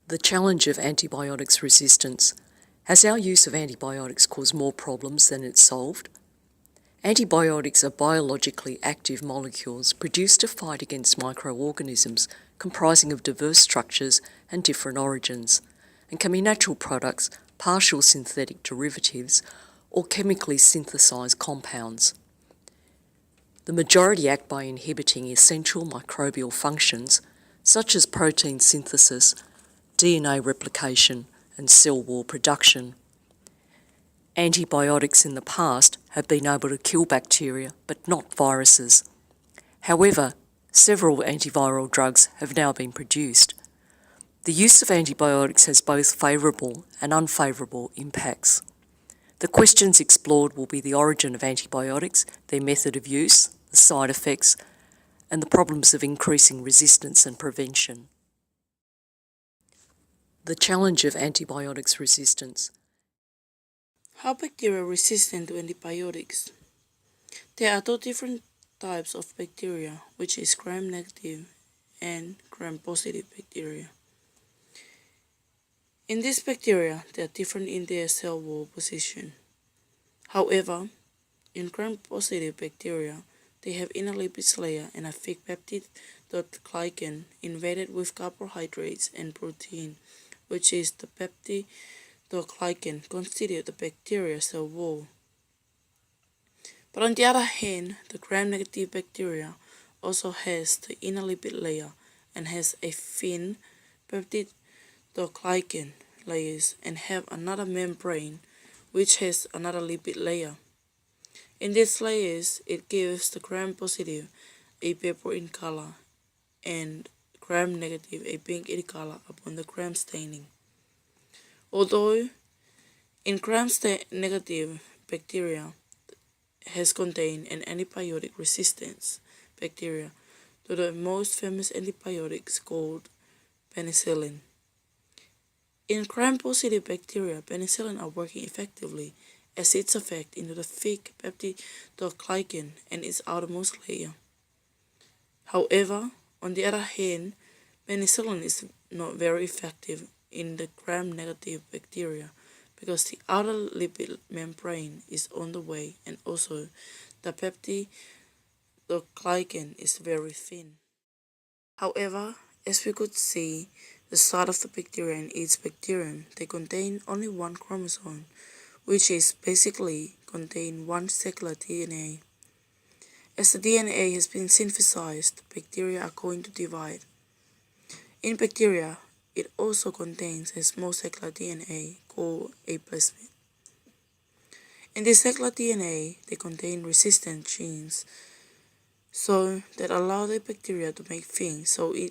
The challenge of antibiotics resistance. Has our use of antibiotics caused more problems than it's solved? Antibiotics are biologically active molecules produced to fight against microorganisms comprising of diverse structures and different origins, and can be natural products, partial synthetic derivatives, or chemically synthesised compounds. The majority act by inhibiting essential microbial functions such as protein synthesis, DNA replication, and cell wall production. Antibiotics in the past have been able to kill bacteria, but not viruses. However, several antiviral drugs have now been produced. The use of antibiotics has both favourable and unfavourable impacts. The questions explored will be the origin of antibiotics, their method of use, the side effects, and the problems of increasing resistance and prevention. The challenge of antibiotics resistance. How bacteria are resistant to antibiotics? There are two different types of bacteria, which is gram-negative and gram-positive bacteria. In these bacteria, they are different in their cell wall position. However, in gram-positive bacteria, they have inner lipids layer and a thick peptidoglycan invaded with carbohydrates and protein, which is the peptidoglycan constitute the bacteria cell wall. But on the other hand, the gram-negative bacteria also has the inner lipid layer and has a thin peptidoglycan layers and have another membrane which has another lipid layer. In these layers, it gives the gram-positive a purple in color and gram-negative a pink in color upon the gram staining. Although in gram-negative bacteria has contained an antibiotic resistance bacteria to the most famous antibiotics called penicillin. In gram-positive bacteria, penicillin are working effectively as its effect into the thick peptidoglycan and its outermost layer. However, on the other hand, penicillin is not very effective in the gram-negative bacteria because the outer lipid membrane is on the way and also the peptidoglycan is very thin. However, as we could see, the start of the bacteria and its bacterium, they contain only one chromosome, which is basically contain one cellular DNA. As the DNA has been synthesized, bacteria are going to divide. In bacteria, it also contains a small cellular DNA called a plasmid. In this cellular DNA, they contain resistant genes so that allow the bacteria to make things. So in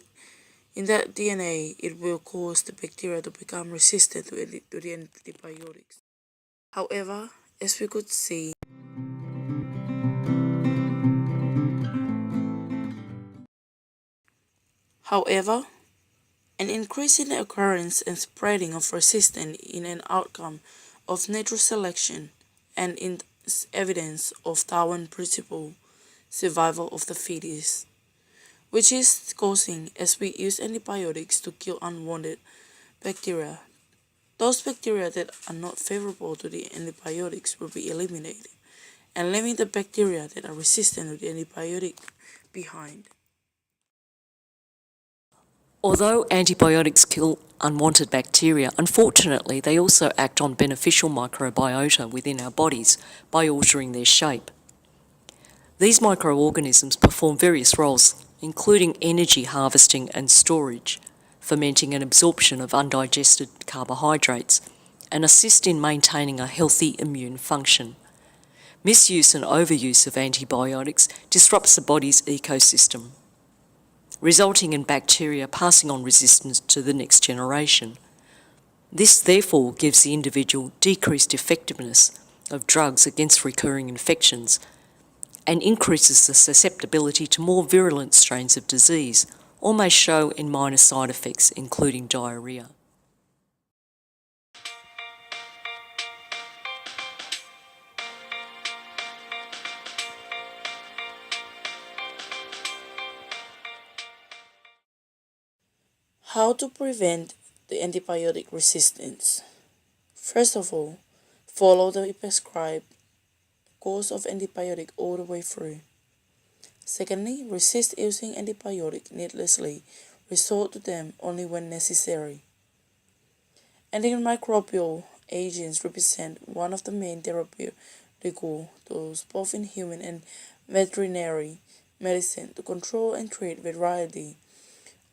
that DNA, it will cause the bacteria to become resistant to the antibiotics. However, as we could see, an increase in the occurrence and spreading of resistance in an outcome of natural selection and in evidence of Darwin principle, survival of the fittest, which is causing as we use antibiotics to kill unwanted bacteria. Those bacteria that are not favorable to the antibiotics will be eliminated, and leaving the bacteria that are resistant to the antibiotic behind. Although antibiotics kill unwanted bacteria, unfortunately they also act on beneficial microbiota within our bodies by altering their shape. These microorganisms perform various roles, including energy harvesting and storage, fermenting and absorption of undigested carbohydrates, and assist in maintaining a healthy immune function. Misuse and overuse of antibiotics disrupts the body's ecosystem, resulting in bacteria passing on resistance to the next generation. This therefore gives the individual decreased effectiveness of drugs against recurring infections and increases the susceptibility to more virulent strains of disease, or may show in minor side effects including diarrhoea. How to prevent the antibiotic resistance. First of all, follow the prescribed course of antibiotic all the way through. Secondly, resist using antibiotic needlessly. Resort to them only when necessary. Antimicrobial agents represent one of the main therapeutical tools both in human and veterinary medicine to control and treat a variety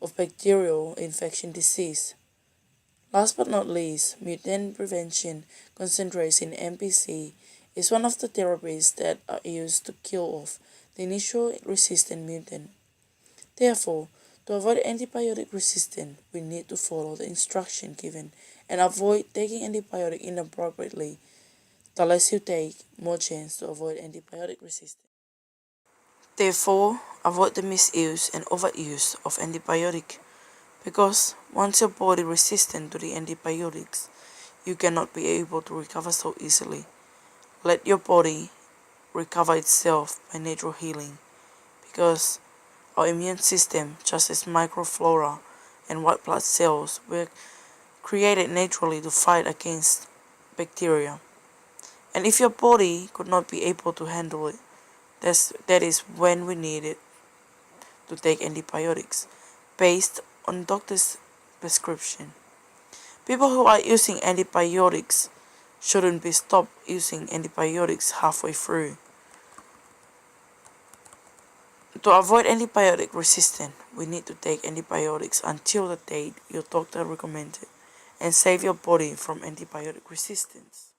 of bacterial infection disease. Last but not least, mutant prevention concentrates in MPC is one of the therapies that are used to kill off the initial resistant mutant. Therefore, to avoid antibiotic resistance, we need to follow the instruction given and avoid taking antibiotic inappropriately. The less you take, more chance to avoid antibiotic resistance. Therefore, avoid the misuse and overuse of antibiotic because once your body resistant to the antibiotics, you cannot be able to recover so easily. Let your body recover itself by natural healing because our immune system, just as microflora and white blood cells, were created naturally to fight against bacteria. And if your body could not be able to handle it, that is when we needed to take antibiotics based on doctor's prescription. People who are using antibiotics shouldn't be stopped using antibiotics halfway through. To avoid antibiotic resistance, we need to take antibiotics until the date your doctor recommended and save your body from antibiotic resistance.